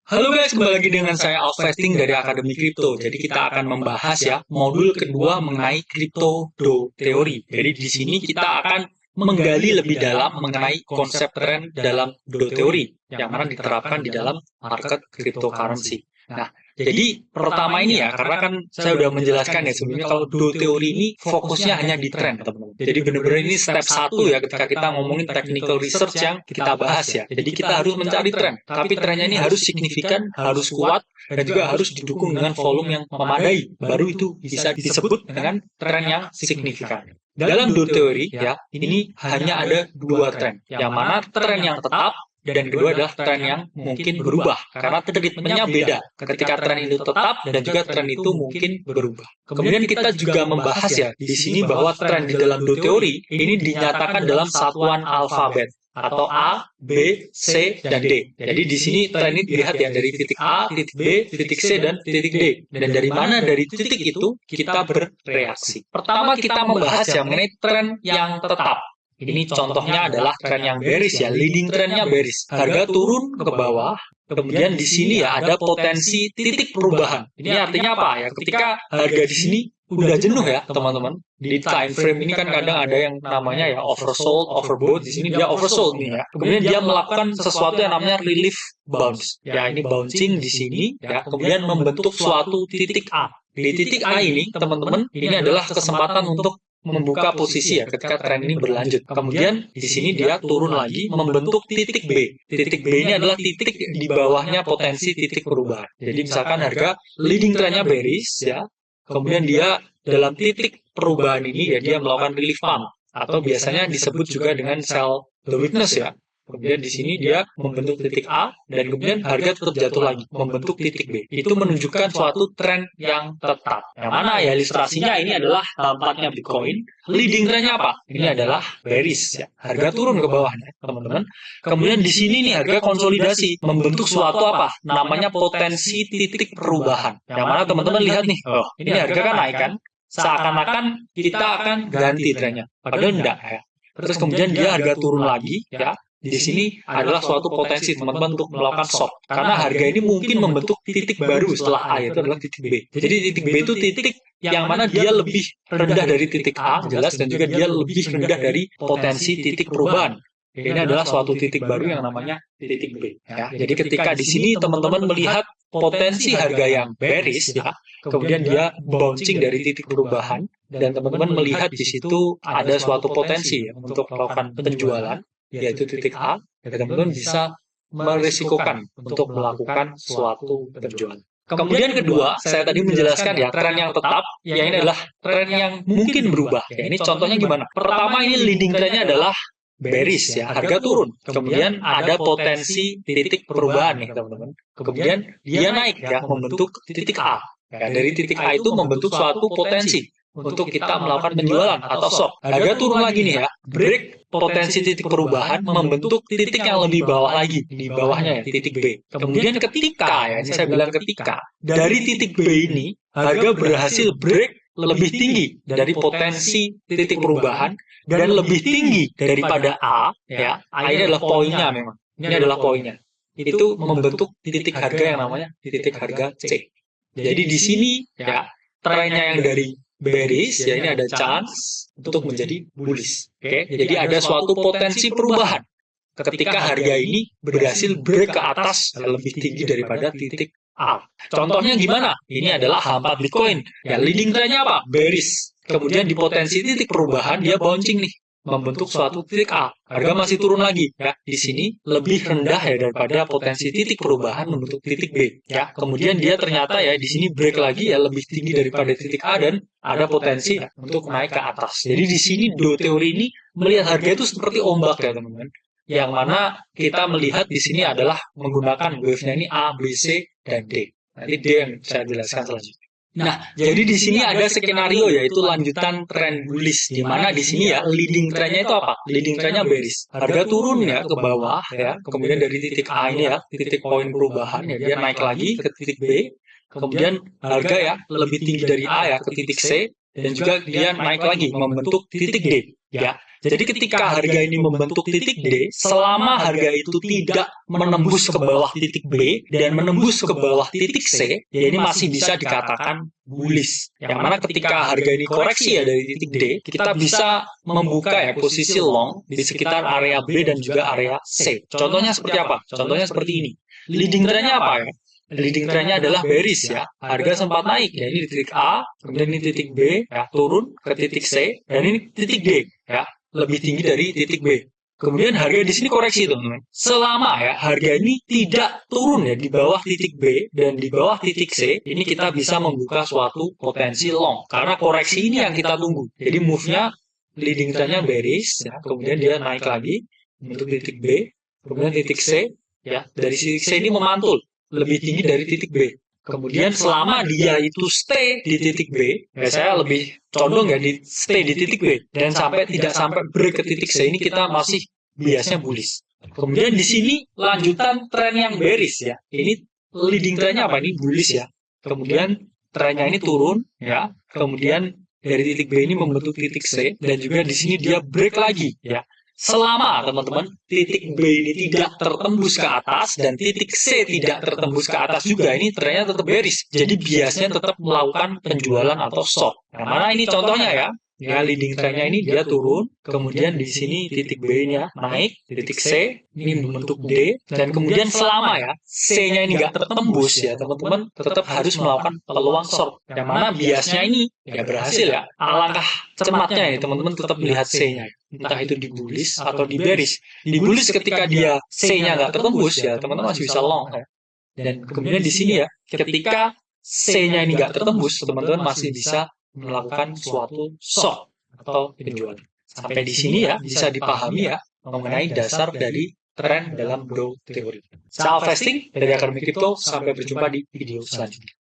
Halo guys, kembali lagi dengan saya Alfesting dari Akademi Kripto. Jadi kita akan membahas ya modul kedua mengenai kripto do teori. Jadi di sini kita akan menggali lebih dalam mengenai konsep tren dalam do teori yang mana diterapkan di dalam market cryptocurrency. Nah, jadi pertama ini ya, karena kan saya udah menjelaskan ya sebelumnya kalau do teori ini fokusnya hanya di tren, teman-teman. Jadi benar-benar ini step satu ya ketika kita ngomongin technical research yang kita bahas ya. Jadi kita harus mencari tren, tapi trennya ini harus signifikan, harus kuat, dan juga harus didukung dengan volume yang memadai. Baru itu bisa disebut dengan tren yang signifikan. Dalam do teori ya, ini hanya ada dua tren, yang mana tren yang tetap dan kedua adalah tren yang mungkin berubah karena treatmentnya beda ketika tren itu tetap dan juga tren itu mungkin berubah. Kemudian kita juga membahas ya di sini bahwa tren di dalam do teori ini dinyatakan dalam satuan alfabet atau A, B, C, dan D. Jadi di sini tren ini dilihat ya dari titik A, titik B, titik C, dan titik D. Dan dari mana dari titik itu kita bereaksi. Pertama kita membahas ya mengenai tren yang tetap. Ini contohnya adalah tren yang bearish ya, leading trennya bearish. Harga turun ke bawah, kemudian di sini ya ada potensi titik perubahan. Ini artinya apa ya? Ketika harga di sini udah jenuh ya, teman-teman. Di time frame ini kan kadang ada yang namanya ya oversold, overbought. Di sini dia oversold nih ya. Kemudian dia melakukan sesuatu yang namanya relief bounce. Ya, ini bouncing di sini ya, kemudian membentuk suatu titik A. Di titik A ini, teman-teman, ini adalah kesempatan untuk membuka posisi ya ketika tren ini berlanjut. Kemudian di sini dia turun lagi membentuk titik B. Titik B ini adalah titik di bawahnya potensi titik perubahan. Jadi misalkan harga leading trennya bearish ya, kemudian dia dalam titik perubahan ini ya dia melakukan relief pump atau biasanya disebut juga dengan sell the weakness ya. Kemudian di sini dia membentuk titik A dan kemudian harga tetap jatuh lagi membentuk titik B. Itu menunjukkan suatu tren yang tetap. Yang mana ya ilustrasinya ini adalah tampaknya Bitcoin. Leading trennya apa? Ini adalah bearish ya. Harga turun ke bawahnya, teman-teman. Kemudian di sini nih harga konsolidasi membentuk suatu apa? Namanya potensi titik perubahan. Yang mana teman-teman lihat nih, oh, ini harga kan naik kan? Seakan-akan kita akan ganti trennya. Padahal enggak ya. Terus kemudian dia harga turun lagi ya. Di sini adalah suatu potensi teman-teman untuk melakukan short. Karena harga ini mungkin membentuk titik baru setelah A, yaitu adalah titik B. Jadi titik B itu titik yang mana dia lebih rendah dari titik A, jelas, dan juga dia lebih rendah dari potensi titik perubahan. Ini adalah suatu titik baru yang namanya titik B. Ya. Jadi ketika di sini teman-teman melihat potensi harga yang bearish, ya, kemudian dia bouncing dari titik perubahan, dan teman-teman melihat di situ ada suatu potensi ya, untuk melakukan penjualan, yaitu titik A, dan teman-teman bisa meresikokan untuk melakukan suatu penjualan. Kemudian kedua, saya tadi menjelaskan ya, tren yang tetap, ya ini adalah tren yang mungkin berubah. Ya, ini contohnya gimana? Pertama ini leading trennya adalah bearish ya, harga turun. Kemudian ada potensi titik perubahan nih teman-teman. Kemudian dia naik ya, membentuk titik A. Ya, dari titik A itu membentuk suatu potensi untuk kita melakukan penjualan atau short. Harga turun lagi nih ya, break potensi titik perubahan membentuk titik yang lebih bawah lagi, di bawahnya ya, titik B. Kemudian ketika ya, ini saya bilang ketika, dari titik B ini, harga berhasil break lebih tinggi dari potensi titik perubahan dan lebih tinggi daripada A, ya. A ini adalah poinnya memang. Ini adalah poinnya. Itu membentuk titik harga yang namanya titik harga C. Jadi di sini ya trennya yang dari bearish ya ini ada chance untuk menjadi bullish. Oke, jadi ada suatu potensi perubahan ketika harga ini berhasil break ke atas lebih tinggi daripada titik A. Contohnya gimana? Ini adalah H4 Bitcoin. Ya, leading trennya apa? Bearish. Kemudian di potensi titik perubahan dia bouncing nih, membentuk suatu titik A. Harga masih turun lagi ya. Di sini lebih rendah ya daripada potensi titik perubahan membentuk titik B ya. Kemudian dia ternyata ya di sini break lagi ya lebih tinggi daripada titik A dan ada potensi ya, untuk naik ke atas. Jadi di sini do teori ini melihat harga itu seperti ombak ya teman-teman. Yang mana kita melihat di sini adalah menggunakan wave-nya ini A, B, C, dan D. Nanti D yang saya jelaskan selanjutnya. Nah, jadi di sini ada skenario yaitu lanjutan tren bullish di mana di sini ya leading trennya itu apa? Leading trennya bearish. Harga turun ya ke bawah ya, kemudian dari titik A ini ya, titik poin perubahan ya dia naik lagi ke titik B. Kemudian harga ya lebih tinggi dari A ya ke titik C dan juga dia naik lagi membentuk titik D. ya. Jadi ketika harga ini membentuk titik D, selama harga itu tidak menembus ke bawah titik B dan menembus ke bawah titik C, ya ini masih bisa dikatakan bullish. Yang mana ketika harga ini koreksi ya dari titik D, kita bisa membuka ya posisi long di sekitar area B dan juga area C. Contohnya seperti apa? Contohnya seperti ini. Leading trend-nya apa ya? Leading trend-nya adalah bearish ya. Harga sempat naik ya, ini di titik A, kemudian ini titik B ya, turun ke titik C, dan ini titik D ya, lebih tinggi dari titik B. Kemudian harga di sini koreksi teman-teman. Selama ya harga ini tidak turun ya di bawah titik B dan di bawah titik C, ini kita bisa membuka suatu potensi long. Karena koreksi ini yang kita tunggu. Jadi move-nya leading trend-nya bearish ya, kemudian dia naik lagi untuk titik B, kemudian titik C ya, dari titik C ini memantul lebih tinggi dari titik B. Kemudian selama dia itu stay di titik B, ya saya lebih condong ya di stay di titik B dan tidak sampai break ke titik C, ini kita masih biasanya bullish. Kemudian di sini lanjutan tren yang bearish ya. Ini leading trennya apa? Ini bullish ya. Kemudian trennya ini turun ya. Kemudian dari titik B ini membentuk titik C dan juga di sini dia break lagi ya. Selama teman-teman titik B ini tidak tertembus ke atas dan titik C tidak tertembus ke atas juga, ini trennya tetap bearish. Jadi biasanya tetap melakukan penjualan atau short. Yang mana ini contohnya ya. Ya, leading trend-nya ini dia turun, kemudian di sini titik B-nya naik, titik C ini membentuk D, dan kemudian selama ya C-nya ini nggak tertembus ya teman-teman tetap harus melakukan peluang short. Yang mana biasanya ini ya berhasil ya. Alangkah cermatnya ya teman-teman tetap melihat C-nya. Entah itu di bullish atau di bearish. Di bullish ketika dia C-nya nggak tertembus ya teman-teman masih bisa long ya. Dan kemudian di sini ya ketika C-nya ini nggak tertembus teman-teman masih bisa melakukan suatu short atau penjualan. Sampai di sini ya bisa dipahami ya mengenai dasar dari tren dalam Dow teori. Salam investing dari Akademi Kripto, sampai berjumpa di video selanjutnya.